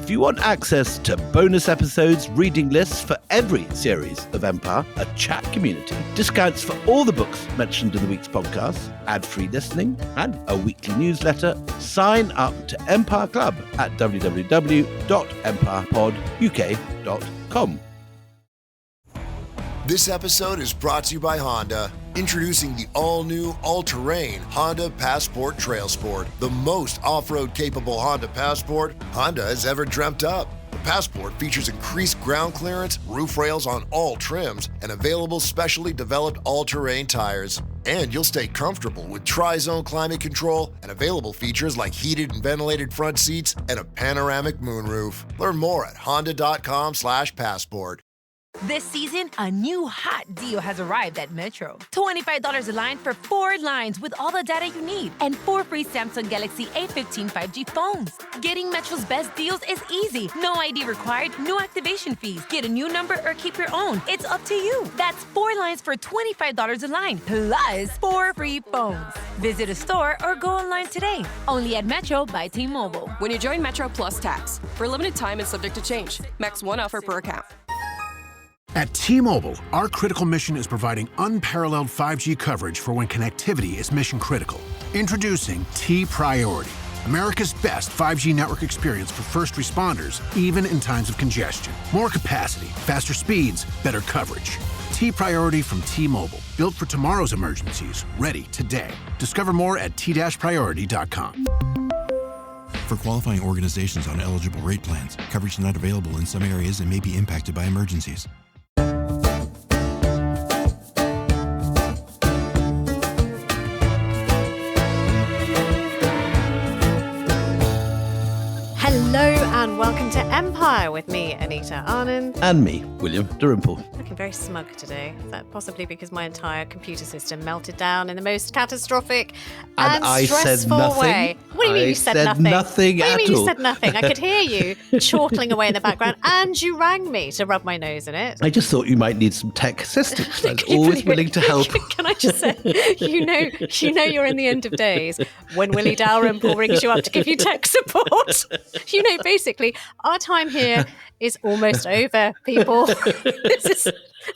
If you want access to bonus episodes, reading lists for every series of Empire, a chat community, discounts for all the books mentioned in the week's podcast, ad-free listening, and a weekly newsletter, sign up to Empire Club at www.empirepoduk.com. This episode is brought to you by Honda. Introducing the all-new, all-terrain Honda Passport Trail Sport, the most off-road capable Honda Passport Honda has ever dreamt up. The Passport features increased ground clearance, roof rails on all trims, and available specially developed all-terrain tires. And you'll stay comfortable with tri-zone climate control and available features like heated and ventilated front seats and a panoramic moonroof. Learn more at honda.com/passport. This season, a new hot deal has arrived at Metro. $25 a line for 4 lines with all the data you need and 4 free Samsung Galaxy A15 5G phones. Getting Metro's best deals is easy. No ID required, no activation fees. Get a new number or keep your own. It's up to you. That's 4 lines for $25 a line, plus 4 free phones. Visit a store or go online today. Only at Metro by T-Mobile. When you join Metro Plus Tax. For a limited time and subject to change. Max 1 offer per account. At T-Mobile, our critical mission is providing unparalleled 5G coverage for when connectivity is mission critical. Introducing T-Priority, America's best 5G network experience for first responders, even in times of congestion. More capacity, faster speeds, better coverage. T-Priority from T-Mobile, built for tomorrow's emergencies, ready today. Discover more at t-priority.com. For qualifying organizations on eligible rate plans, coverage not available in some areas and may be impacted by emergencies. Hello and welcome to Empire with me, Anita Arnand. And me, William Dalrymple. Looking very smug today. Is that possibly because my entire computer system melted down in the most catastrophic and stressful way? What do you mean you said nothing? Nothing what do you mean at all. You said nothing? I could hear you chortling away in the background and you rang me to rub my nose in it. I just thought you might need some tech assistance. I was always willing to help. Can I just say, you know you're in the end of days when Willie Dalrymple rings you up to give you tech support. You know, basically, our time here is almost over, people. This is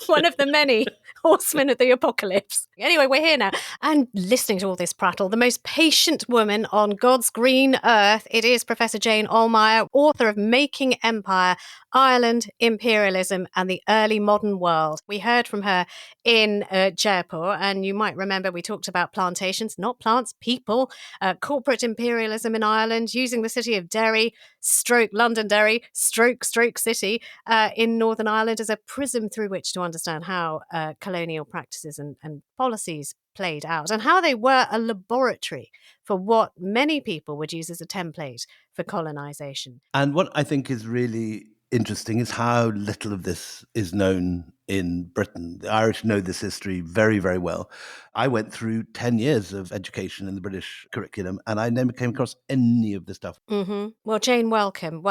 one of the many horsemen of the apocalypse. Anyway, we're here now. And listening to all this prattle, the most patient woman on God's green earth, it is Professor Jane Ohlmeyer, author of Making Empire, Ireland, Imperialism and the Early Modern World. We heard from her in Jaipur, and you might remember we talked about plantations, not plants, people, corporate imperialism in Ireland, using the city of Derry, stroke Londonderry, stroke City in Northern Ireland as a prism through which to understand how colonial practices and policies played out and how they were a laboratory for what many people would use as a template for colonization. And what I think is really interesting is how little of this is known in Britain. The Irish know this history very, very well. I went through 10 years of education in the British curriculum and I never came across any of this stuff. Mm-hmm. Well, Jane, welcome.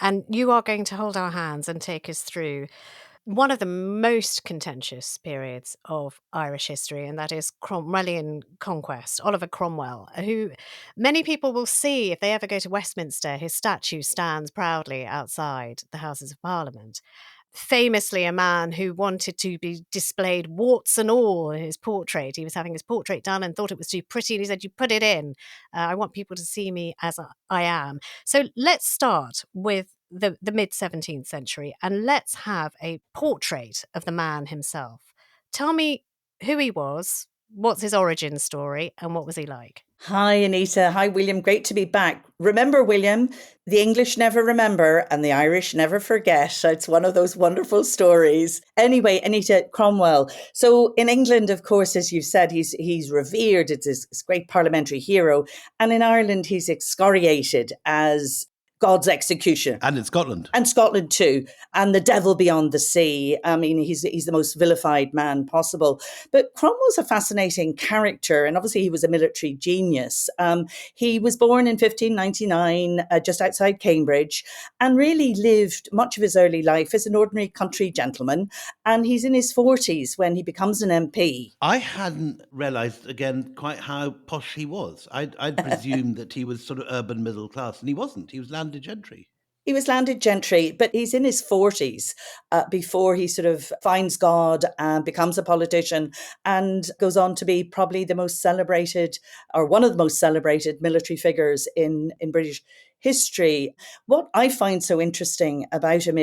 And you are going to hold our hands and take us through one of the most contentious periods of Irish history, and that is Cromwellian Conquest. Oliver Cromwell, who many people will see if they ever go to Westminster, his statue stands proudly outside the Houses of Parliament. Famously a man who wanted to be displayed warts and all in his portrait. He was having his portrait done and thought it was too pretty. And he said, you put it in. I want people to see me as I am. So let's start with the mid-17th century and let's have a portrait of the man himself. Tell me who he was, what's his origin story, and what was he like? Hi, Anita. Hi, William. Great to be back. Remember, William, the English never remember and the Irish never forget. It's one of those wonderful stories. Anyway, Anita, Cromwell. So in England, of course, as you said, he's revered. It's this great parliamentary hero. And in Ireland, he's excoriated as God's executioner. And in Scotland. And Scotland too. And the devil beyond the sea. I mean, he's the most vilified man possible. But Cromwell's a fascinating character. And obviously he was a military genius. He was born in 1599, just outside Cambridge, and really lived much of his early life as an ordinary country gentleman. And he's in his 40s when he becomes an MP. I hadn't realised, again, quite how posh he was. I'd presumed that he was sort of urban middle class, and he wasn't. He was landed gentry. He was landed gentry, but he's in his 40s before he sort of finds God and becomes a politician and goes on to be probably the most celebrated, or one of the most celebrated military figures in British history. What I find so interesting about him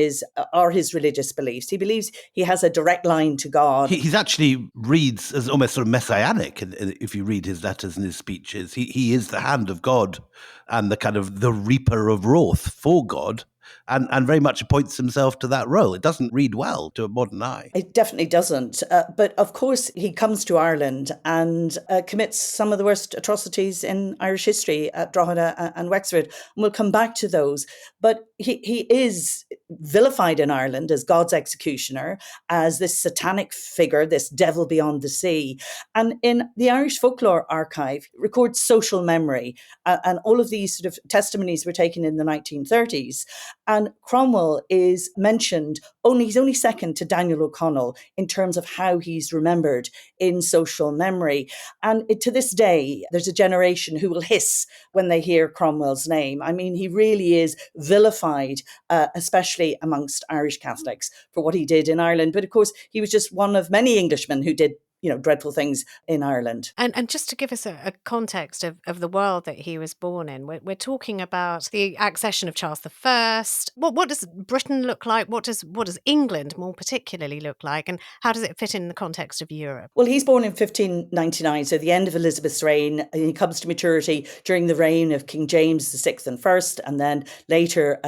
are his religious beliefs. He believes he has a direct line to God. He's actually reads as almost sort of messianic. If you read his letters and his speeches, he is the hand of God and the kind of the reaper of wrath for God. And very much appoints himself to that role. It doesn't read well to a modern eye. It definitely doesn't. But of course, he comes to Ireland and commits some of the worst atrocities in Irish history at Drogheda and Wexford. And we'll come back to those. But he is vilified in Ireland as God's executioner, as this satanic figure, this devil beyond the sea. And in the Irish Folklore Archive, it records social memory. And all of these sort of testimonies were taken in the 1930s. And Cromwell is mentioned he's only second to Daniel O'Connell in terms of how he's remembered in social memory. And to this day, there's a generation who will hiss when they hear Cromwell's name. I mean, he really is vilified, especially amongst Irish Catholics, for what he did in Ireland. But of course, he was just one of many Englishmen who did dreadful things in Ireland. And just to give us a context of the world that he was born in, we're talking about the accession of Charles I. What does Britain look like? What does England more particularly look like? And how does it fit in the context of Europe? Well, he's born in 1599, so the end of Elizabeth's reign. And he comes to maturity during the reign of King James VI and first, and then later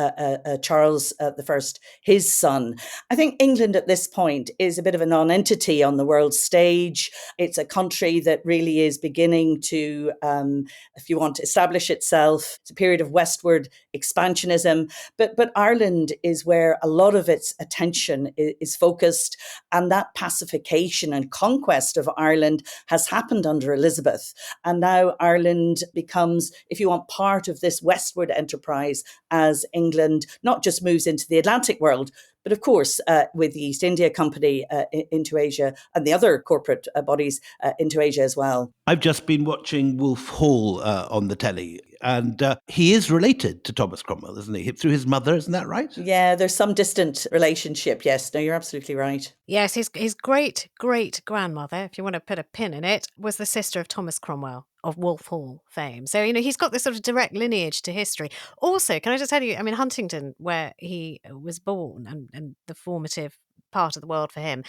Charles I, his son. I think England at this point is a bit of a non-entity on the world stage. It's a country that really is beginning to, if you want, to establish itself. It's a period of westward expansionism. But Ireland is where a lot of its attention is focused. And that pacification and conquest of Ireland has happened under Elizabeth. And now Ireland becomes, if you want, part of this westward enterprise as England not just moves into the Atlantic world, but of course, with the East India Company into Asia and the other corporate bodies into Asia as well. I've just been watching Wolf Hall on the telly, and he is related to Thomas Cromwell, isn't he? Through his mother, isn't that right? Yeah, there's some distant relationship. Yes, no, you're absolutely right. Yes, his great-great-grandmother, if you want to put a pin in it, was the sister of Thomas Cromwell of Wolf Hall fame. So, he's got this sort of direct lineage to history. Also, can I just tell you, Huntingdon, where he was born and the formative part of the world for him,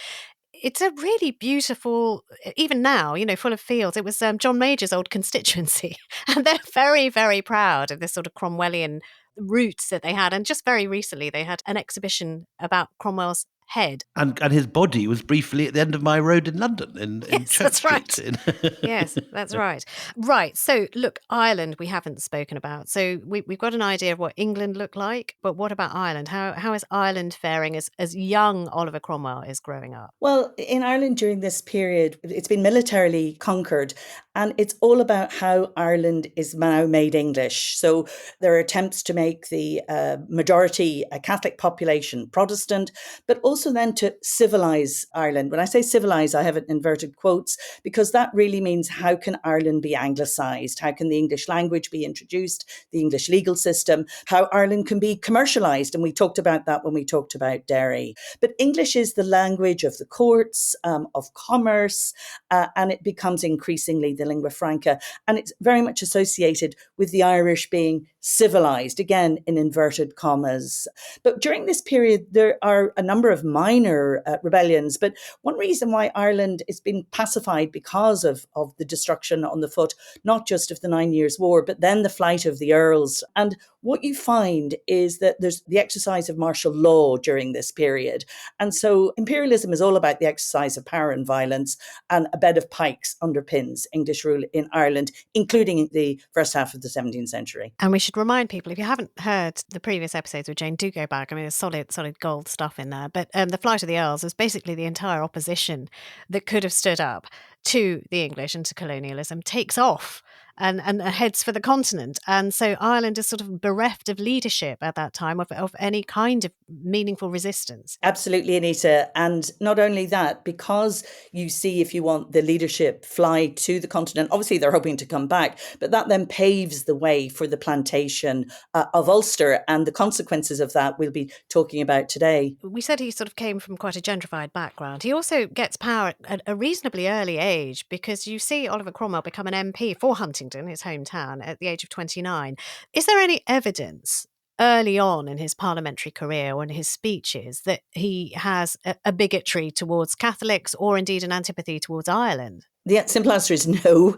it's a really beautiful, even now, full of fields. It was John Major's old constituency. And they're very, very proud of this sort of Cromwellian roots that they had. And just very recently, they had an exhibition about Cromwell's head. And his body was briefly at the end of my road in London, in Yes, Church that's Street. right. Yes, that's right. Right. So, look, Ireland we haven't spoken about. So we've got an idea of what England looked like, but what about Ireland? How is Ireland faring as young Oliver Cromwell is growing up? Well, in Ireland during this period, it's been militarily conquered, and it's all about how Ireland is now made English. So there are attempts to make the majority Catholic population Protestant, but also then to civilise Ireland. When I say civilise, I have it in inverted quotes, because that really means how can Ireland be anglicised? How can the English language be introduced, the English legal system, how Ireland can be commercialised? And we talked about that when we talked about Derry. But English is the language of the courts, of commerce, and it becomes increasingly the lingua franca. And it's very much associated with the Irish being civilized, again, in inverted commas. But during this period, there are a number of minor rebellions. But one reason why Ireland has been pacified because of the destruction on the foot, not just of the 9 Years' War, but then the flight of the earls. And what you find is that there's the exercise of martial law during this period. And so imperialism is all about the exercise of power and violence, and a bed of pikes underpins English rule in Ireland, including the first half of the 17th century. And we should remind people, if you haven't heard the previous episodes with Jane, do go back. There's solid gold stuff in there. But the flight of the Earls was basically the entire opposition that could have stood up to the English and to colonialism takes off and heads for the continent. And so Ireland is sort of bereft of leadership at that time of any kind of meaningful resistance. Absolutely, Anita. And not only that, because you see, if you want, the leadership fly to the continent, obviously they're hoping to come back, but that then paves the way for the plantation of Ulster. And the consequences of that we'll be talking about today. We said he sort of came from quite a gentrified background. He also gets power at a reasonably early age, because you see Oliver Cromwell become an MP for Huntingdon, his hometown, at the age of 29. Is there any evidence early on in his parliamentary career or in his speeches that he has a bigotry towards Catholics or indeed an antipathy towards Ireland? The simple answer is no.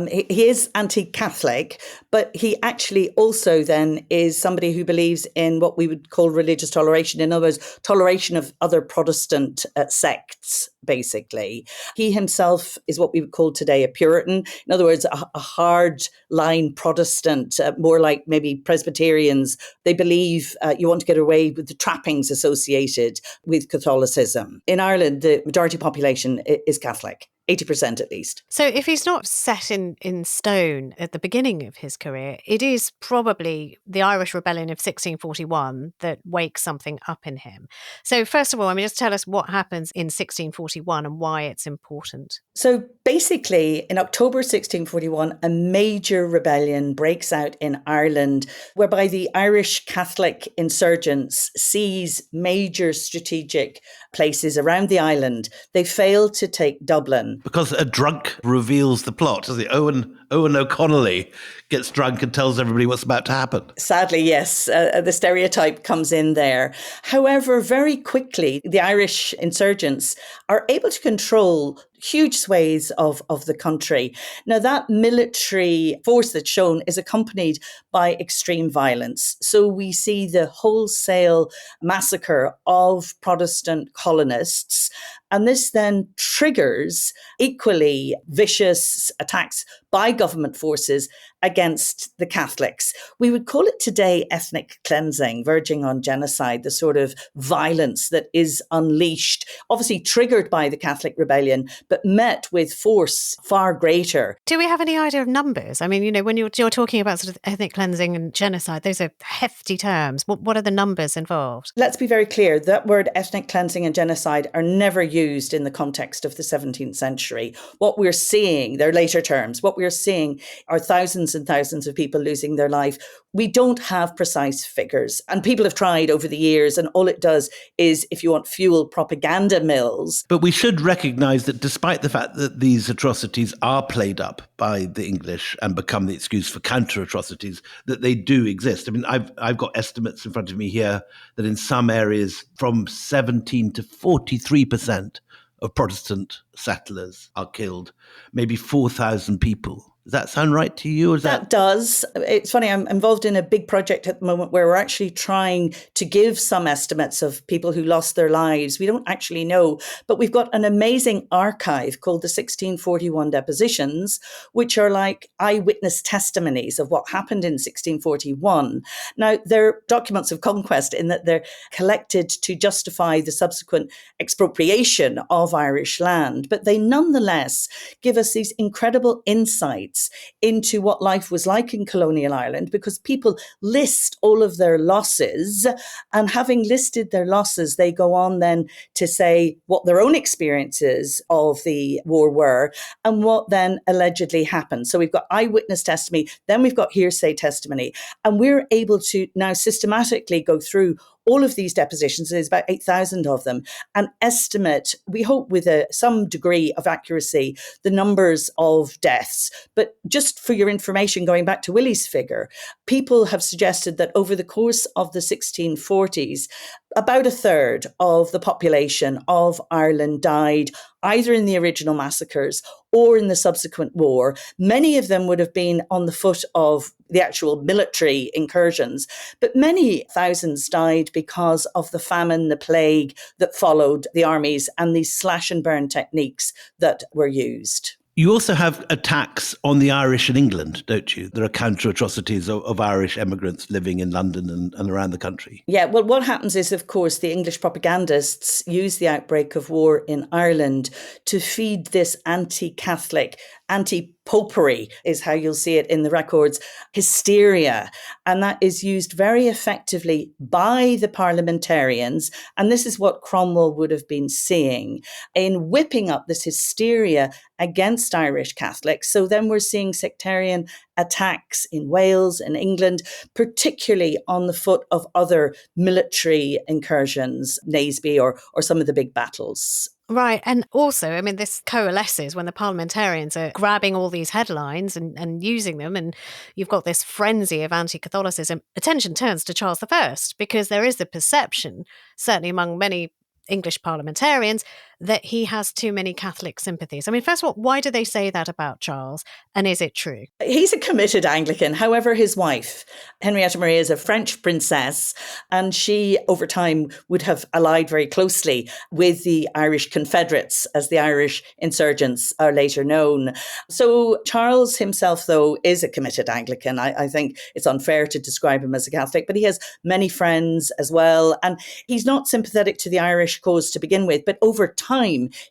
He is anti-Catholic, but he actually also then is somebody who believes in what we would call religious toleration. In other words, toleration of other Protestant sects, basically. He himself is what we would call today a Puritan. In other words, a hard-line Protestant, more like maybe Presbyterians. They believe you want to get away with the trappings associated with Catholicism. In Ireland, the majority population is Catholic. 80% at least. So if he's not set in stone at the beginning of his career, it is probably the Irish Rebellion of 1641 that wakes something up in him. So first of all, just tell us what happens in 1641 and why it's important. So basically, in October 1641, a major rebellion breaks out in Ireland, whereby the Irish Catholic insurgents seize major strategic places around the island. They fail to take Dublin. Because a drunk reveals the plot, doesn't he? Owen O'Connolly gets drunk and tells everybody what's about to happen. Sadly, yes, the stereotype comes in there. However, very quickly, the Irish insurgents are able to control huge swathes of the country. Now, that military force that's shown is accompanied by extreme violence. So we see the wholesale massacre of Protestant colonists. And this then triggers equally vicious attacks by government forces against the Catholics. We would call it today ethnic cleansing, verging on genocide, the sort of violence that is unleashed, obviously triggered by the Catholic rebellion, but met with force far greater. Do we have any idea of numbers? When you're talking about sort of ethnic cleansing and genocide, those are hefty terms. What are the numbers involved? Let's be very clear. That word ethnic cleansing and genocide are never used in the context of the 17th century. What we're seeing, they're later terms, what we're seeing are thousands and thousands of people losing their life. We don't have precise figures. And people have tried over the years, and all it does is, if you want, fuel propaganda mills. But we should recognise that despite the fact that these atrocities are played up by the English and become the excuse for counter-atrocities, that they do exist. I've got estimates in front of me here that in some areas from 17 to 43% of Protestant settlers are killed, maybe 4,000 people. Does that sound right to you? Or that does. It's funny, I'm involved in a big project at the moment where we're actually trying to give some estimates of people who lost their lives. We don't actually know, but we've got an amazing archive called the 1641 Depositions, which are like eyewitness testimonies of what happened in 1641. Now, they're documents of conquest in that they're collected to justify the subsequent expropriation of Irish land, but they nonetheless give us these incredible insights into what life was like in colonial Ireland, because people list all of their losses, and having listed their losses, they go on then to say what their own experiences of the war were and what then allegedly happened. So we've got eyewitness testimony, then we've got hearsay testimony, and we're able to now systematically go through all of these depositions, there's about 8,000 of them, and estimate, we hope with some degree of accuracy, the numbers of deaths. But just for your information, going back to Willie's figure, people have suggested that over the course of the 1640s, about a third of the population of Ireland died either in the original massacres or in the subsequent war. Many of them would have been on the foot of the actual military incursions, but many thousands died because of the famine, the plague that followed the armies, and these slash and burn techniques that were used. You also have attacks on the Irish in England, don't you? There are counter-atrocities of Irish emigrants living in London and around the country. Yeah, well, what happens is, of course, the English propagandists use the outbreak of war in Ireland to feed this anti-Catholic anti-popery is how you'll see it in the records, hysteria. And that is used very effectively by the parliamentarians. And this is what Cromwell would have been seeing in whipping up this hysteria against Irish Catholics. So then we're seeing sectarian attacks in Wales and England, particularly on the foot of other military incursions, Naseby or some of the big battles. Right. And also, I mean, this coalesces when the parliamentarians are grabbing all these headlines and using them. And you've got this frenzy of anti-Catholicism. Attention turns to Charles I, because there is the perception, certainly among many English parliamentarians, that he has too many Catholic sympathies. I mean, first of all, why do they say that about Charles? And is it true? He's a committed Anglican. However, his wife, Henrietta Maria, is a French princess, and she, over time, would have allied very closely with the Irish Confederates, as the Irish insurgents are later known. So Charles himself, though, is a committed Anglican. I think it's unfair to describe him as a Catholic, but he has many friends as well. And he's not sympathetic to the Irish cause to begin with, but over time,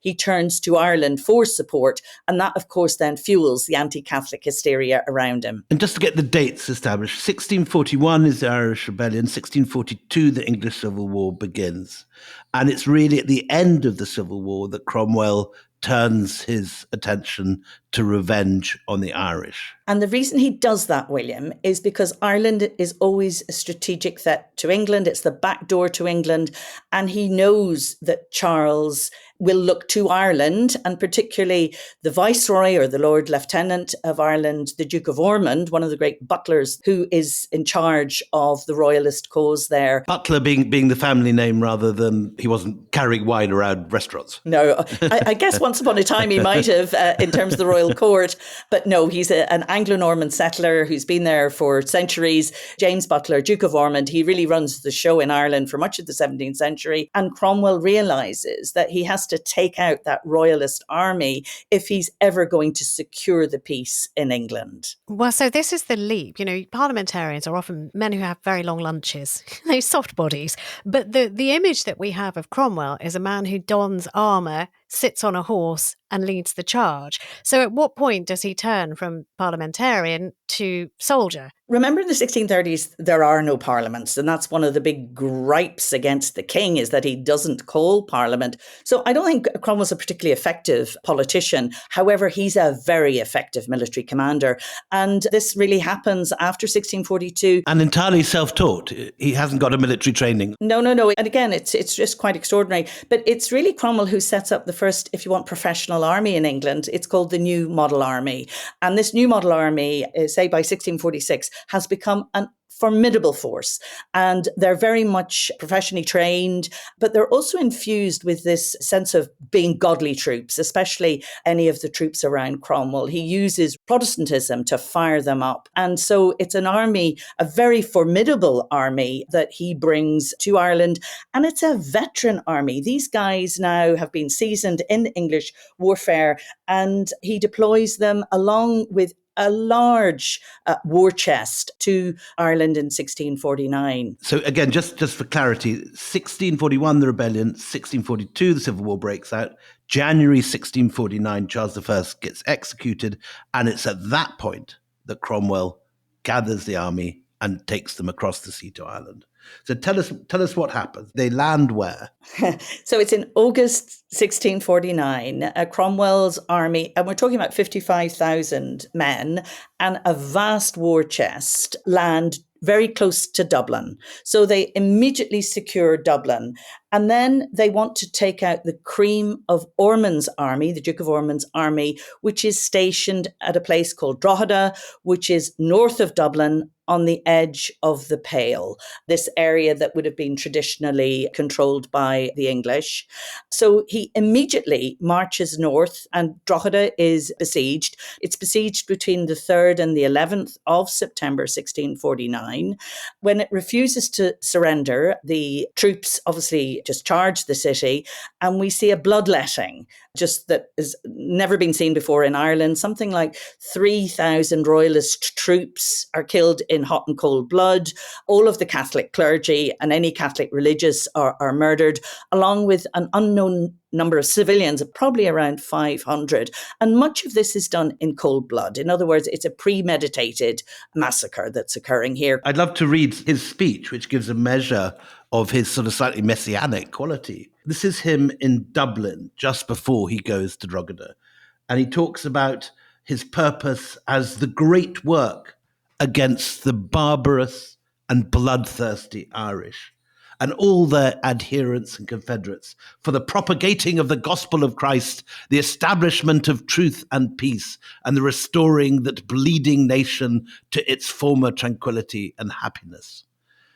he turns to Ireland for support. And that, of course, then fuels the anti-Catholic hysteria around him. And just to get the dates established, 1641 is the Irish Rebellion, 1642 the English Civil War begins. And it's really at the end of the Civil War that Cromwell turns his attention to revenge on the Irish. And the reason he does that, William, is because Ireland is always a strategic threat to England. It's the backdoor to England. And he knows that Charles will look to Ireland, and particularly the Viceroy or the Lord Lieutenant of Ireland, the Duke of Ormond, one of the great butlers who is in charge of the Royalist cause there. Butler being the family name rather than he wasn't carrying wine around restaurants. No, I guess once upon a time he might have in terms of the royal court. But no, he's an Anglo-Norman settler who's been there for centuries. James Butler, Duke of Ormond, he really runs the show in Ireland for much of the 17th century. And Cromwell realises that he has to take out that royalist army if he's ever going to secure the peace in England. Well, so this is the leap. You know, parliamentarians are often men who have very long lunches, those soft bodies. But the image that we have of Cromwell is a man who dons armour, sits on a horse and leads the charge. So at what point does he turn from parliamentarian to soldier? Remember in the 1630s, there are no parliaments. And that's one of the big gripes against the king, is that he doesn't call parliament. So I don't think Cromwell's a particularly effective politician. However, he's a very effective military commander. And this really happens after 1642. And entirely self-taught. He hasn't got a military training. No. And again, it's just quite extraordinary. But it's really Cromwell who sets up the first, if you want, professional army in England. It's called the New Model Army. And this New Model Army, say by 1646, has become an formidable force, and they're very much professionally trained, but they're also infused with this sense of being godly troops, especially any of the troops around Cromwell. He uses Protestantism to fire them up. And so it's an army, a very formidable army that he brings to Ireland. And it's a veteran army. These guys now have been seasoned in English warfare, and he deploys them along with a large war chest to Ireland in 1649. So again, just for clarity, 1641, the rebellion, 1642, the Civil War breaks out. January 1649, Charles I gets executed. And it's at that point that Cromwell gathers the army and takes them across the sea to Ireland. So tell us what happens. They land where? So it's in August 1649. Cromwell's army, and we're talking about 55,000 men and a vast war chest, land very close to Dublin. So they immediately secure Dublin. And then they want to take out the cream of Ormond's army, the Duke of Ormond's army, which is stationed at a place called Drogheda, which is north of Dublin on the edge of the Pale, this area that would have been traditionally controlled by the English. So he immediately marches north, and Drogheda is besieged. It's besieged between the 3rd and the 11th of September 1649. When it refuses to surrender, the troops obviously just charge the city, and we see a bloodletting. just that has never been seen before in Ireland. Something like 3,000 Royalist troops are killed in hot and cold blood. All of the Catholic clergy and any Catholic religious are murdered, along with an unknown number of civilians, probably around 500. And much of this is done in cold blood. In other words, it's a premeditated massacre that's occurring here. I'd love to read his speech, which gives a measure of his sort of slightly messianic quality. This is him in Dublin just before he goes to Drogheda. And he talks about his purpose as the great work against the barbarous and bloodthirsty Irish and all their adherents and confederates, for the propagating of the gospel of Christ, the establishment of truth and peace, and the restoring that bleeding nation to its former tranquility and happiness.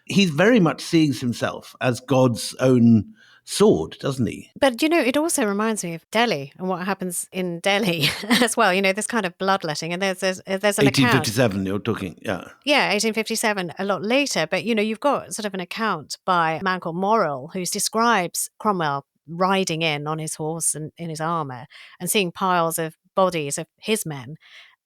He very much sees himself as God's own sword, doesn't he? But, it also reminds me of Delhi and what happens in Delhi as well. This kind of bloodletting. And there's an 1857, you're talking, yeah. Yeah, 1857, a lot later. But, you've got sort of an account by a man called Morrill who describes Cromwell riding in on his horse and in his armour and seeing piles of bodies of his men.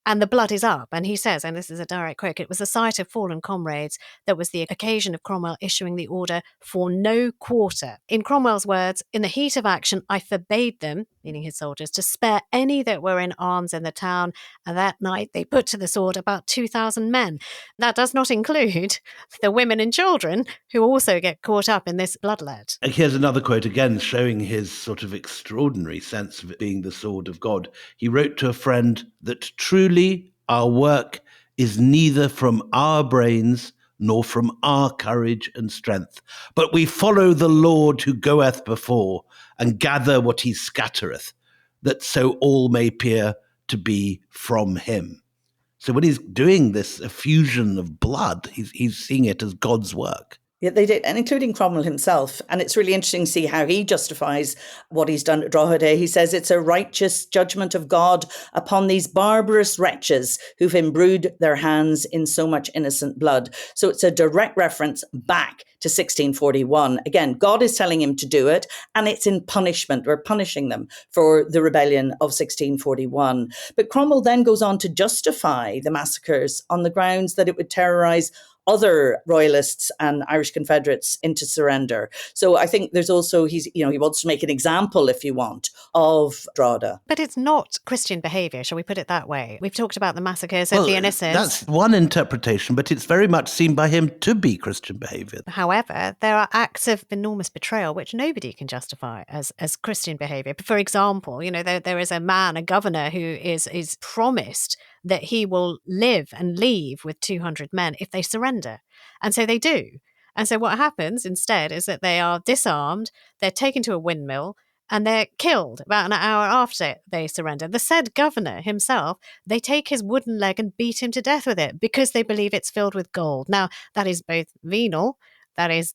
And the blood is up. And he says, and this is a direct quote, "It was the sight of fallen comrades that was the occasion of Cromwell issuing the order for no quarter. In Cromwell's words, in the heat of action, I forbade them," meaning his soldiers, "to spare any that were in arms in the town. And that night they put to the sword about 2,000 men. That does not include the women and children who also get caught up in this bloodlet." Here's another quote again, showing his sort of extraordinary sense of it being the sword of God. He wrote to a friend that truly our work is neither from our brains nor from our courage and strength, but we follow the Lord who goeth before and gather what he scattereth, that so all may appear to be from him. So when he's doing this effusion of blood, he's seeing it as God's work. Yeah, they did, and including Cromwell himself. And it's really interesting to see how he justifies what he's done at Drogheda. He says it's a righteous judgment of God upon these barbarous wretches who've imbrued their hands in so much innocent blood. So it's a direct reference back to 1641. Again, God is telling him to do it, and it's in punishment. We're punishing them for the rebellion of 1641. But Cromwell then goes on to justify the massacres on the grounds that it would terrorise other Royalists and Irish Confederates into surrender. So I think there's also, he wants to make an example, if you want, of Drogheda. But it's not Christian behaviour, shall we put it that way? We've talked about the massacres of the innocents. That's one interpretation, but it's very much seen by him to be Christian behaviour. However, there are acts of enormous betrayal which nobody can justify as Christian behaviour. For example, there is a man, a governor, who is promised that he will live and leave with 200 men if they surrender. And so they do. And so what happens instead is that they are disarmed, they're taken to a windmill, and they're killed about an hour after they surrender. The said governor himself, they take his wooden leg and beat him to death with it because they believe it's filled with gold. Now, that is both venal, that is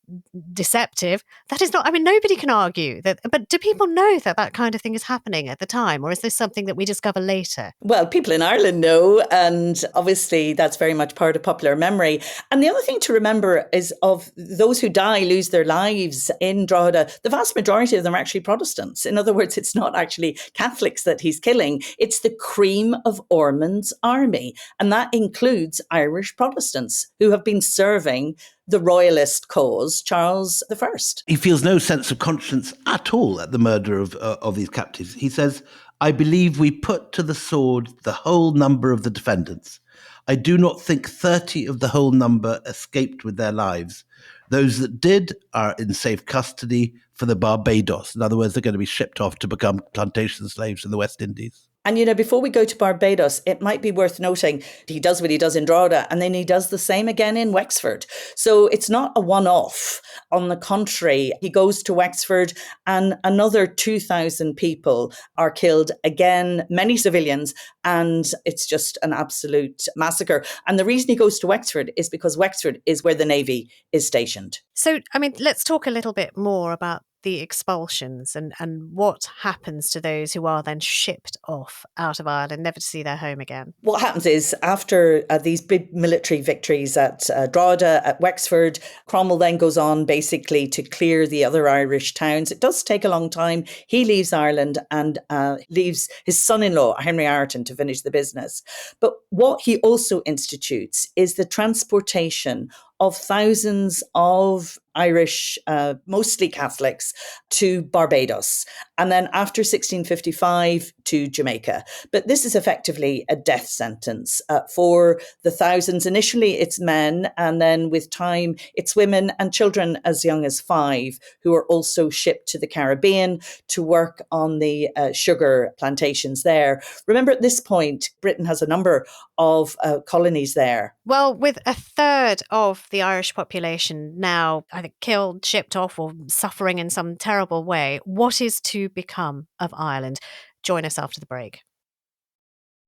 deceptive. That is not, nobody can argue that, but do people know that that kind of thing is happening at the time? Or is this something that we discover later? Well, people in Ireland know, and obviously that's very much part of popular memory. And the other thing to remember is of those who die, lose their lives in Drogheda, the vast majority of them are actually Protestants. In other words, it's not actually Catholics that he's killing. It's the cream of Ormond's army. And that includes Irish Protestants who have been serving the Royalist cause, Charles I. He feels no sense of conscience at all at the murder of these captives. He says, "I believe we put to the sword the whole number of the defendants. I do not think 30 of the whole number escaped with their lives. Those that did are in safe custody for the Barbados." In other words, they're going to be shipped off to become plantation slaves in the West Indies. And, before we go to Barbados, it might be worth noting he does what he does in Drogheda, and then he does the same again in Wexford. So it's not a one-off. On the contrary, he goes to Wexford and another 2,000 people are killed. Again, many civilians, and it's just an absolute massacre. And the reason he goes to Wexford is because Wexford is where the Navy is stationed. So, let's talk a little bit more about the expulsions and what happens to those who are then shipped off out of Ireland, never to see their home again? What happens is after these big military victories at Drogheda, at Wexford, Cromwell then goes on basically to clear the other Irish towns. It does take a long time. He leaves Ireland and leaves his son-in-law, Henry Ireton, to finish the business. But what he also institutes is the transportation of thousands of Irish, mostly Catholics, to Barbados, and then after 1655 to Jamaica. But this is effectively a death sentence for the thousands. Initially, it's men, and then with time, it's women and children as young as 5 who are also shipped to the Caribbean to work on the sugar plantations there. Remember, at this point, Britain has a number of colonies there. Well, with a third of the Irish population now either killed, shipped off, or suffering in some terrible way, what is to become of Ireland? Join us after the break.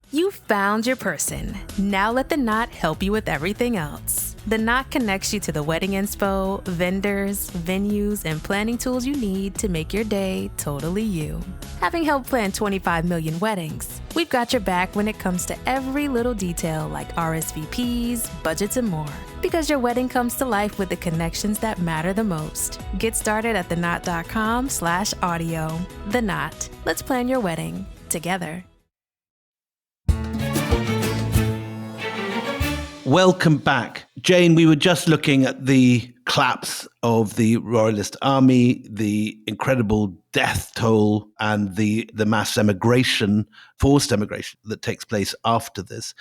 You found your person. Now let the Knot help you with everything else. The Knot connects you to the wedding inspo, vendors, venues, and planning tools you need to make your day totally you. Having helped plan 25 million weddings, we've got your back when it comes to every little detail like RSVPs, budgets, and more. Because your wedding comes to life with the connections that matter the most. Get started at theknot.com/audio. The Knot. Let's plan your wedding together. Welcome back. Jane, we were just looking at the collapse of the Royalist army, the incredible death toll, and the mass emigration, forced emigration that takes place after this.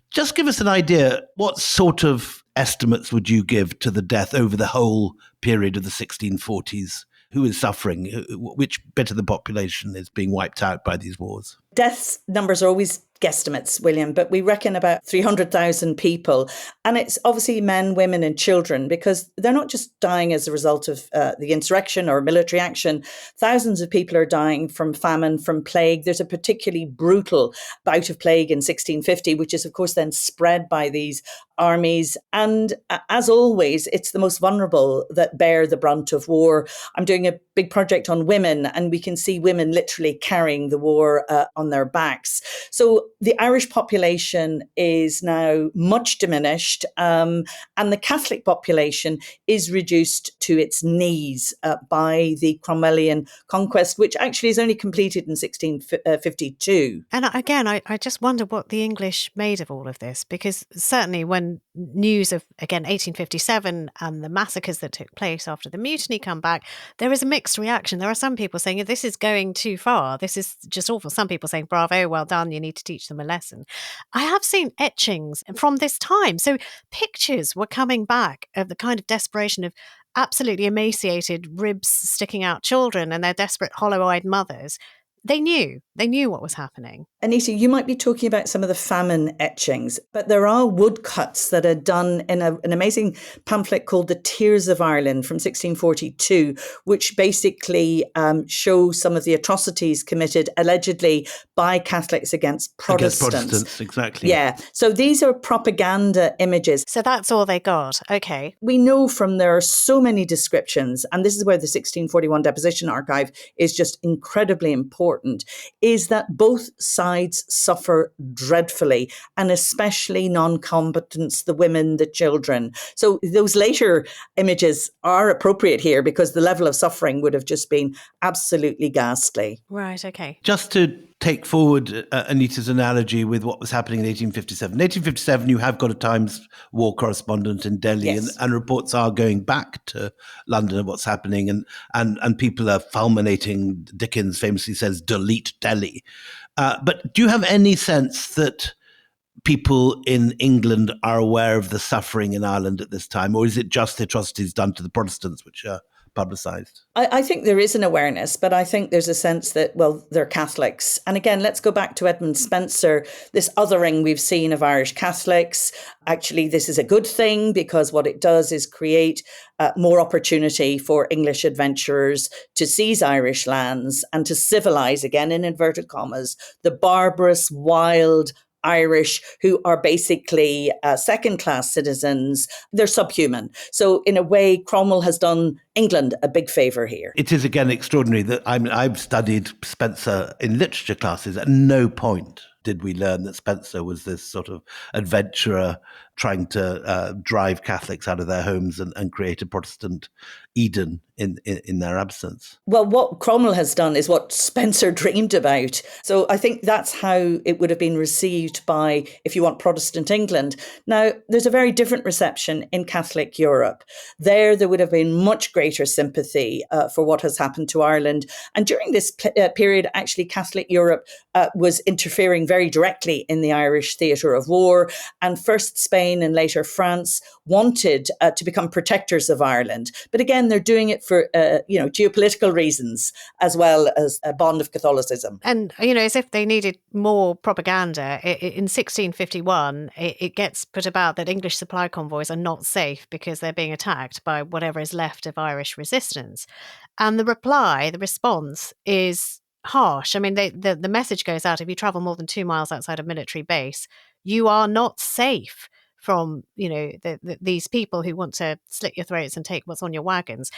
Just give us an idea, what sort of estimates would you give to the death over the whole period of the 1640s? Who is suffering? Which bit of the population is being wiped out by these wars? Death numbers are always guesstimates, William, but we reckon about 300,000 people. And it's obviously men, women and children, because they're not just dying as a result of the insurrection or military action. Thousands of people are dying from famine, from plague. There's a particularly brutal bout of plague in 1650, which is, of course, then spread by these armies. And as always, it's the most vulnerable that bear the brunt of war. I'm doing a big project on women, and we can see women literally carrying the war on their backs. So the Irish population is now much diminished, and the Catholic population is reduced to its knees by the Cromwellian Conquest, which actually is only completed in 1652. And again, I just wonder what the English made of all of this, because certainly when news of, again, 1857 and the massacres that took place after the mutiny come back, there is a mixed reaction. There are some people saying, this is going too far. This is just awful. Some people saying, bravo, well done, you need to teach them a lesson. I have seen etchings from this time. So pictures were coming back of the kind of desperation of absolutely emaciated, ribs sticking out children and their desperate, hollow-eyed mothers. They knew what was happening. Anita, you might be talking about some of the famine etchings, but there are woodcuts that are done in an amazing pamphlet called The Tears of Ireland from 1642, which basically show some of the atrocities committed allegedly by Catholics against Protestants. Against Protestants, exactly. Yeah. So these are propaganda images. So that's all they got. Okay. We know from there are so many descriptions, and this is where the 1641 deposition archive is just incredibly important, is that both sides suffer dreadfully, and especially non-combatants, the women, the children. So those later images are appropriate here because the level of suffering would have just been absolutely ghastly. Right, okay. Just to take forward Anita's analogy with what was happening in 1857. In 1857, you have got a Times war correspondent in Delhi, Yes. and reports are going back to London of what's happening, and people are fulminating. Dickens famously says, delete Delhi. But do you have any sense that people in England are aware of the suffering in Ireland at this time, or is it just the atrocities done to the Protestants which are publicised? I think there is an awareness, but I think there's a sense that, well, they're Catholics. And again, let's go back to Edmund Spenser, this othering we've seen of Irish Catholics. Actually, this is a good thing because what it does is create more opportunity for English adventurers to seize Irish lands and to civilise, again in inverted commas, the barbarous, wild Irish who are basically second-class citizens. They're subhuman. So in a way, Cromwell has done England a big favour here. It is again extraordinary that I've studied Spencer in literature classes. At no point did we learn that Spencer was this sort of adventurer trying to drive Catholics out of their homes and create a Protestant Eden in their absence. Well, what Cromwell has done is what Spencer dreamed about. So I think that's how it would have been received by, if you want, Protestant England. Now, there's a very different reception in Catholic Europe. There would have been much greater sympathy for what has happened to Ireland. And during this period, actually, Catholic Europe was interfering very directly in the Irish theatre of war. And first Spain and later France wanted to become protectors of Ireland. But again, they're doing it for geopolitical reasons as well as a bond of Catholicism. And, as if they needed more propaganda, in 1651, it gets put about that English supply convoys are not safe because they're being attacked by whatever is left of Irish resistance. And the response is harsh. I mean, the message goes out, if you travel more than 2 miles outside a military base, you are not safe from, these people who want to slit your throats and take what's on your wagons.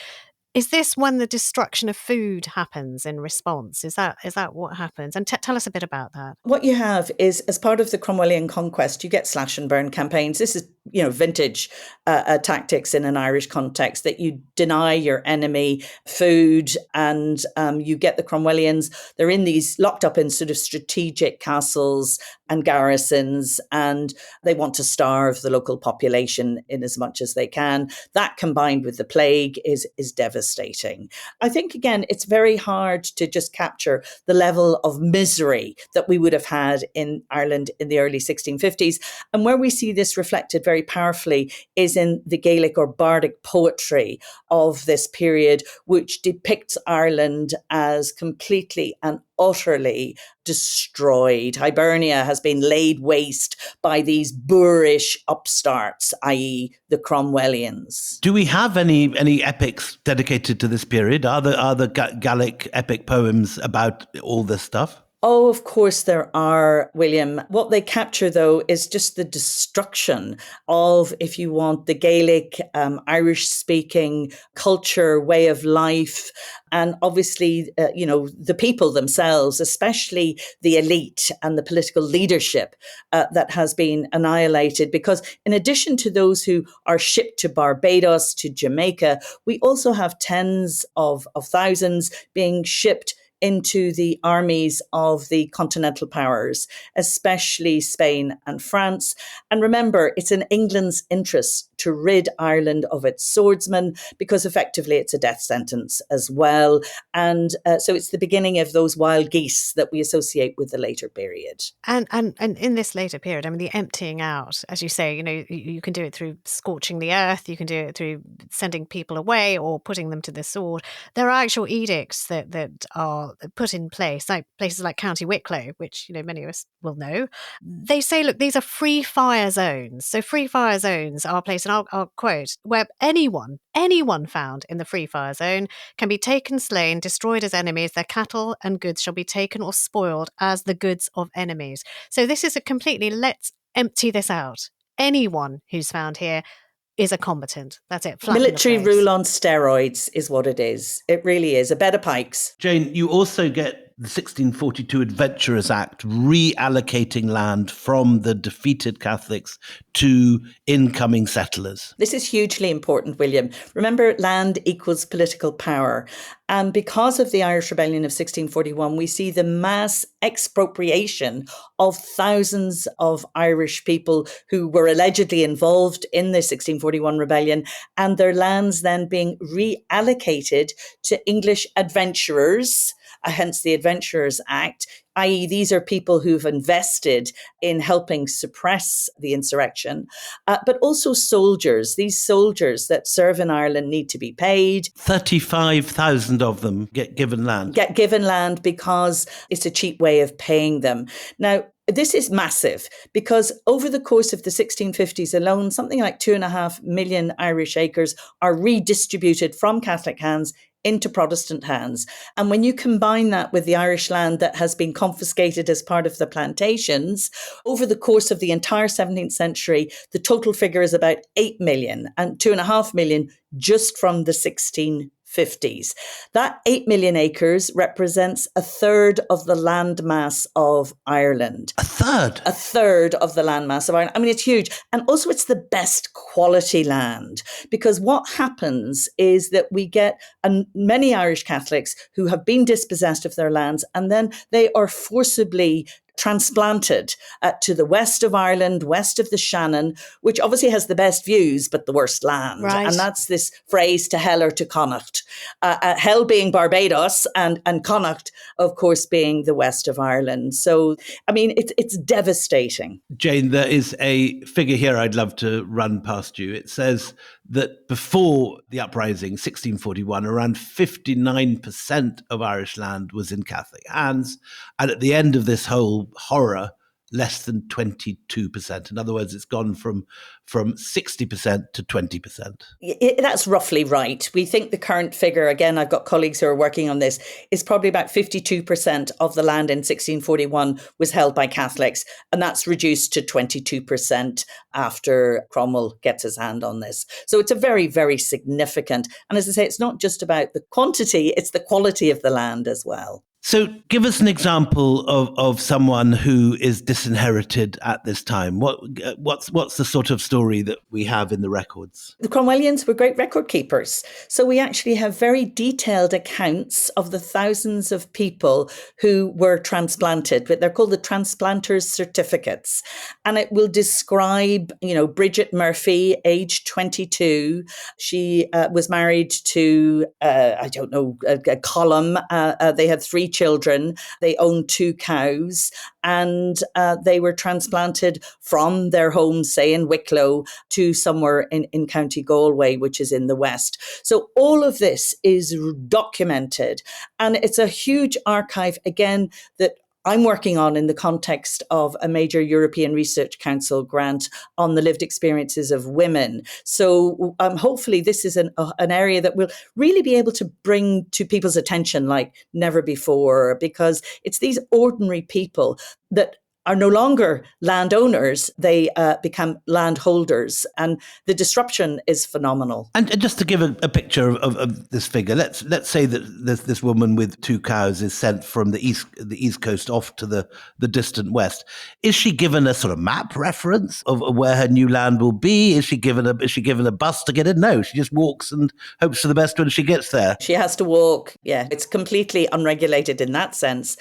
Is this when the destruction of food happens in response? Is that what happens? And tell us a bit about that. What you have is, as part of the Cromwellian Conquest, you get slash and burn campaigns. This is, vintage tactics in an Irish context, that you deny your enemy food, and you get the Cromwellians. They're locked up in sort of strategic castles and garrisons, and they want to starve the local population in as much as they can. That, combined with the plague, is devastating. I think, again, it's very hard to just capture the level of misery that we would have had in Ireland in the early 1650s. And where we see this reflected very powerfully is in the Gaelic or bardic poetry of this period, which depicts Ireland as completely and utterly destroyed. Hibernia has been laid waste by these boorish upstarts, i.e. the Cromwellians. Do we have any epics dedicated to this period? Are the Gaelic epic poems about all this stuff? Oh, of course there are, William. What they capture, though, is just the destruction of, if you want, the Gaelic, Irish-speaking culture, way of life, and obviously, the people themselves, especially the elite and the political leadership that has been annihilated. Because in addition to those who are shipped to Barbados, to Jamaica, we also have tens of thousands being shipped into the armies of the continental powers, especially Spain and France. And remember, it's in England's interest to rid Ireland of its swordsmen, because effectively it's a death sentence as well. And so it's the beginning of those wild geese that we associate with the later period. And in this later period, I mean, the emptying out, as you say, you can do it through scorching the earth, you can do it through sending people away or putting them to the sword. There are actual edicts that are put in place, like places like County Wicklow, which many of us will know. They say, look, these are free fire zones. So free fire zones are a place, and I'll quote, where anyone found in the free fire zone can be taken, slain, destroyed as enemies. Their cattle and goods shall be taken or spoiled as the goods of enemies. So this is a completely, let's empty this out. Anyone who's found here is a combatant. That's it. Military rule on steroids is what it is. It really is. A bed of pikes. Jane, you also get the 1642 Adventurers Act reallocating land from the defeated Catholics to incoming settlers. This is hugely important, William. Remember, land equals political power. And because of the Irish Rebellion of 1641, we see the mass expropriation of thousands of Irish people who were allegedly involved in the 1641 rebellion, and their lands then being reallocated to English adventurers, hence the Adventurers Act, i.e. these are people who've invested in helping suppress the insurrection, but also soldiers. These soldiers that serve in Ireland need to be paid. 35,000 of them get given land. Get given land because it's a cheap way of paying them. Now, This is massive because over the course of the 1650s alone, something like 2.5 million Irish acres are redistributed from Catholic hands into Protestant hands. And when you combine that with the Irish land that has been confiscated as part of the plantations, over the course of the entire 17th century, the total figure is about 8 million and 2.5 million just from the 1650s. That 8 million acres represents a third of the landmass of Ireland. A third? A third of the landmass of Ireland. I mean, it's huge. And also it's the best quality land, because what happens is that we get many Irish Catholics who have been dispossessed of their lands, and then they are forcibly transplanted to the west of Ireland, west of the Shannon, which obviously has the best views, but the worst land. Right. And that's this phrase, to hell or to Connacht. Hell being Barbados and Connacht, of course, being the west of Ireland. So, I mean, it's devastating. Jane, there is a figure here I'd love to run past you. It says that before the uprising, 1641, around 59% of Irish land was in Catholic hands. And at the end of this whole horror, less than 22%. In other words, it's gone from 60% to 20%. That's roughly right. We think the current figure, again, I've got colleagues who are working on this, is probably about 52% of the land in 1641 was held by Catholics. And that's reduced to 22% after Cromwell gets his hand on this. So it's a very, very significant. And as I say, it's not just about the quantity, it's the quality of the land as well. So give us an example of someone who is disinherited at this time. What's the sort of story that we have in the records? The Cromwellians were great record keepers. So we actually have very detailed accounts of the thousands of people who were transplanted. They're called the transplanters' certificates. And it will describe, Bridget Murphy, age 22. She was married to, a Column. They had 3 children. They owned 2 cows, and they were transplanted from their home, say in Wicklow, to somewhere in County Galway, which is in the west. So all of this is documented, and it's a huge archive, again, that I'm working on in the context of a major European Research Council grant on the lived experiences of women. So hopefully this is an area that will really be able to bring to people's attention like never before, because it's these ordinary people that are no longer landowners, they become landholders. And the disruption is phenomenal. And just to give a picture of this figure, let's say that this woman with 2 cows is sent from the east coast off to the distant west. Is she given a sort of map reference of where her new land will be? Is she given a bus to get in? No, she just walks and hopes for the best when she gets there. She has to walk. Yeah, it's completely unregulated in that sense.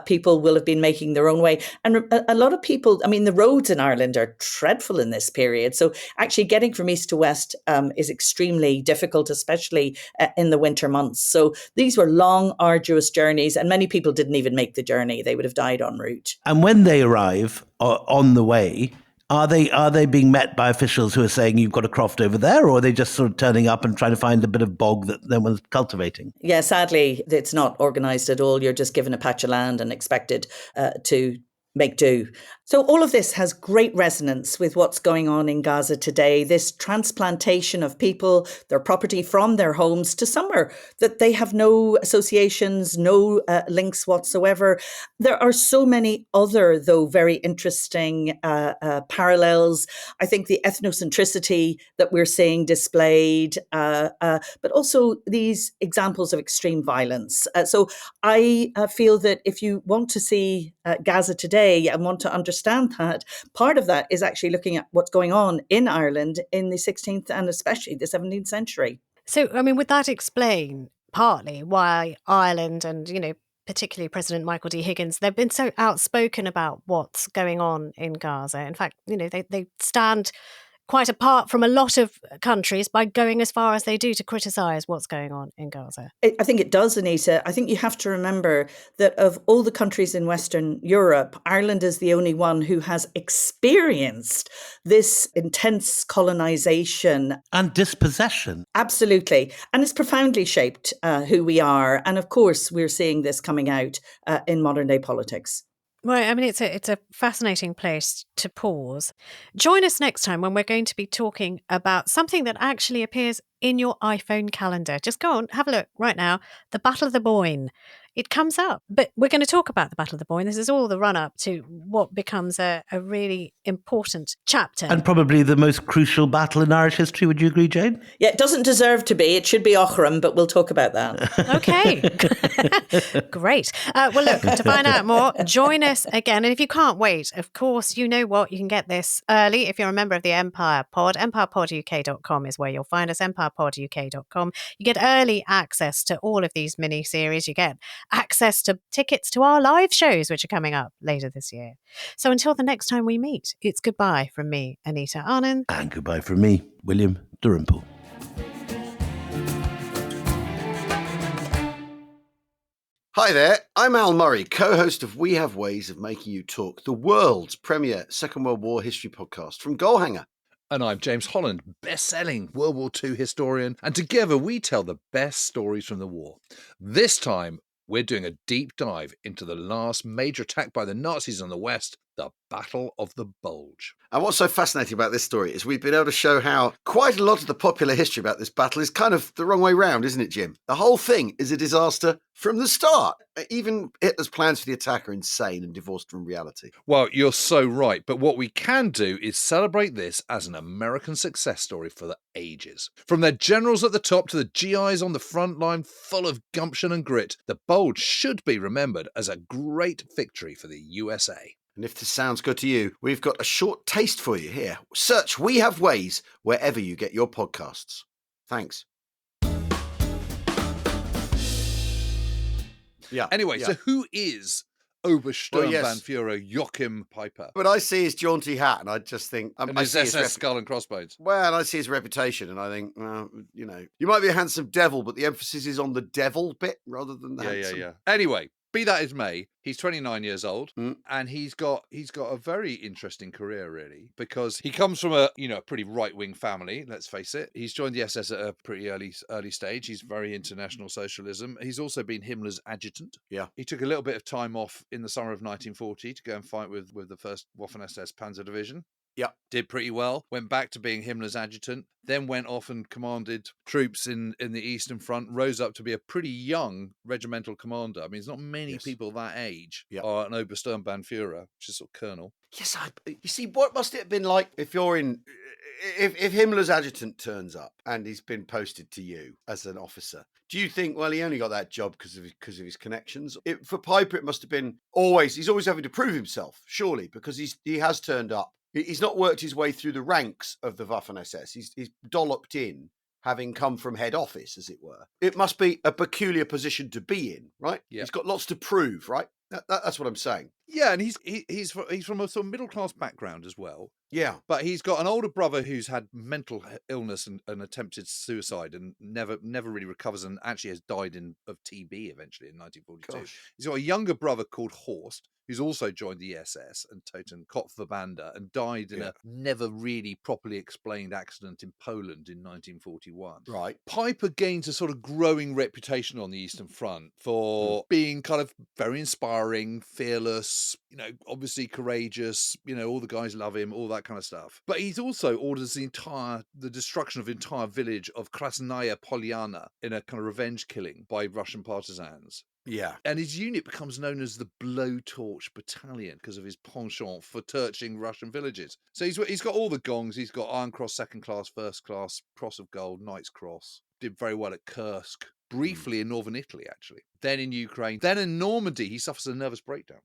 People will have been making their own way. And a lot of people, the roads in Ireland are dreadful in this period. So actually getting from east to west is extremely difficult, especially in the winter months. So these were long, arduous journeys, and many people didn't even make the journey. They would have died en route. And when they arrive on the way, are they being met by officials who are saying you've got a croft over there, or are they just sort of turning up and trying to find a bit of bog that no one's cultivating? Yeah, sadly, it's not organised at all. You're just given a patch of land and expected to make do. So all of this has great resonance with what's going on in Gaza today, this transplantation of people, their property from their homes to somewhere that they have no associations, no links whatsoever. There are so many other, though, very interesting parallels. I think the ethnocentricity that we're seeing displayed, but also these examples of extreme violence. So I feel that if you want to see Gaza today and want to understand that, part of that is actually looking at what's going on in Ireland in the 16th and especially the 17th century. So, would that explain partly why Ireland and, particularly President Michael D. Higgins, they've been so outspoken about what's going on in Gaza? In fact, they stand quite apart from a lot of countries by going as far as they do to criticise what's going on in Gaza. I think it does, Anita. I think you have to remember that of all the countries in Western Europe, Ireland is the only one who has experienced this intense colonisation. And dispossession. Absolutely. And it's profoundly shaped who we are. And of course, we're seeing this coming out in modern day politics. Well, I mean, it's a fascinating place to pause. Join us next time when we're going to be talking about something that actually appears in your iPhone calendar. Just go on, have a look right now. The Battle of the Boyne. It comes up, but we're going to talk about the Battle of the Boyne. This is all the run-up to what becomes a really important chapter. And probably the most crucial battle in Irish history. Would you agree, Jane? Yeah, it doesn't deserve to be. It should be Ochram, but we'll talk about that. Okay. Great. Well, look, to find out more, join us again. And if you can't wait, of course, you know what? You can get this early if you're a member of the Empire Pod. EmpirePodUK.com is where you'll find us, EmpirePodUK.com. You get early access to all of these mini-series. You get access to tickets to our live shows, which are coming up later this year. So until the next time we meet, it's goodbye from me, Anita Anand. And goodbye from me, William Dalrymple. Hi there, I'm Al Murray, co-host of We Have Ways of Making You Talk, the world's premier Second World War history podcast from Goalhanger. And I'm James Holland, best-selling World War II historian, and together we tell the best stories from the war. This time, we're doing a deep dive into the last major attack by the Nazis on the West, the Battle of the Bulge. And what's so fascinating about this story is we've been able to show how quite a lot of the popular history about this battle is kind of the wrong way round, isn't it, Jim? The whole thing is a disaster from the start. Even Hitler's plans for the attack are insane and divorced from reality. Well, you're so right, but what we can do is celebrate this as an American success story for the ages. From their generals at the top to the GIs on the front line, full of gumption and grit, the Bulge should be remembered as a great victory for the USA. And if this sounds good to you, we've got a short taste for you here. Search We Have Ways wherever you get your podcasts. Thanks. Yeah. Anyway, so who is Obersturmbannführer Joachim Peiper? But I see his jaunty hat and I just think... and his SS skull and crossbones. Well, and I see his reputation and I think, well, you know, you might be a handsome devil, but the emphasis is on the devil bit rather than the handsome. Yeah. Anyway, be that as may, he's 29 years old, and he's got a very interesting career, really, because he comes from a pretty right-wing family. Let's face it. He's joined the SS at a pretty early stage. He's very into National Socialism. He's also been Himmler's adjutant. Yeah, he took a little bit of time off in the summer of 1940 to go and fight with the first Waffen-SS Panzer Division. Yeah. Did pretty well, went back to being Himmler's adjutant, then went off and commanded troops in the Eastern Front, rose up to be a pretty young regimental commander. I mean, there's not many people that age are an Obersturmbannführer, which is sort of colonel. Yes, you see, what must it have been like if Himmler's adjutant turns up and he's been posted to you as an officer? Do you think, well, he only got that job because of his connections? For Peiper, it must have been he's always having to prove himself, surely, because he has turned up. He's not worked his way through the ranks of the Waffen-SS. He's dolloped in, having come from head office, as it were. It must be a peculiar position to be in, right? Yeah. He's got lots to prove, right? That's what I'm saying. Yeah, and he's from a sort of middle class background as well. Yeah, but he's got an older brother who's had mental illness and attempted suicide and never really recovers, and actually has died of TB eventually in 1942. Gosh. He's got a younger brother called Horst, who's also joined the SS and Toten Kopfverbande and died in a never really properly explained accident in Poland in 1941. Right. Peiper gains a sort of growing reputation on the Eastern Front for being kind of very inspiring, fearless, obviously courageous, all the guys love him, all that kind of stuff. But he's also orders the destruction of the entire village of Krasnaya Polyana in a kind of revenge killing by Russian partisans. Yeah. And his unit becomes known as the Blowtorch Battalion because of his penchant for torching Russian villages. So he's got all the gongs. He's got Iron Cross, Second Class, First Class, Cross of Gold, Knight's Cross. Did very well at Kursk. Briefly in northern Italy, actually. Then in Ukraine. Then in Normandy, he suffers a nervous breakdown.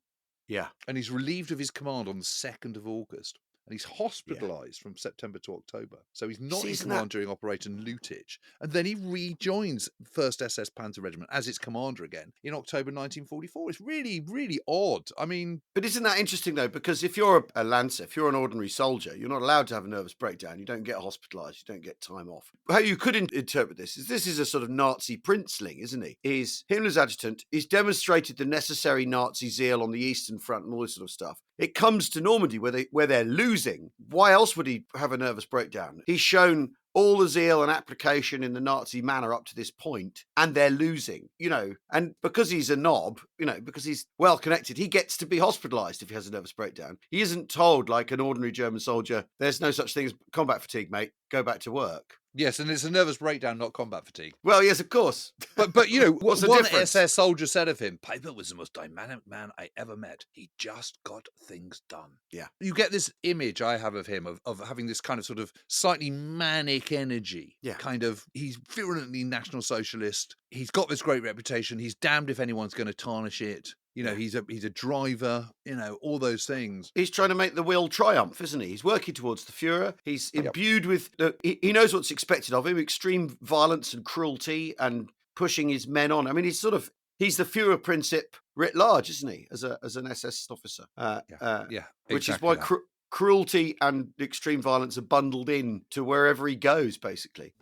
Yeah. And he's relieved of his command on the 2nd of August. And he's hospitalised from September to October. So he's not in command during Operation Lutich. And then he rejoins 1st SS Panzer Regiment as its commander again in October 1944. It's really, really odd. I mean... But isn't that interesting, though? Because if you're a Lancer, if you're an ordinary soldier, you're not allowed to have a nervous breakdown. You don't get hospitalised. You don't get time off. How you could interpret this is a sort of Nazi princeling, isn't he? He's Himmler's adjutant. He's demonstrated the necessary Nazi zeal on the Eastern Front and all this sort of stuff. It comes to Normandy where they're losing. Why else would he have a nervous breakdown? He's shown all the zeal and application in the Nazi manner up to this point, and they're losing, and because he's a knob, because he's well connected, he gets to be hospitalized if he has a nervous breakdown. He isn't told, like an ordinary German soldier, there's no such thing as combat fatigue, mate, go back to work. Yes, and it's a nervous breakdown, not combat fatigue. Well, yes, of course. But What's the one difference? SS soldier said of him, Peiper was the most dynamic man I ever met. He just got things done. Yeah. You get this image I have of him of having this kind of sort of slightly manic energy. Yeah. Kind of, he's virulently National Socialist. He's got this great reputation. He's damned if anyone's going to tarnish it. He's a driver, all those things. He's trying to make the will triumph, isn't he? He's working towards the Führer. He's imbued with, he knows what's expected of him, extreme violence and cruelty and pushing his men on. I mean, he's the Führer principle writ large, isn't he, as an SS officer? Which exactly is why cruelty and extreme violence are bundled in to wherever he goes, basically.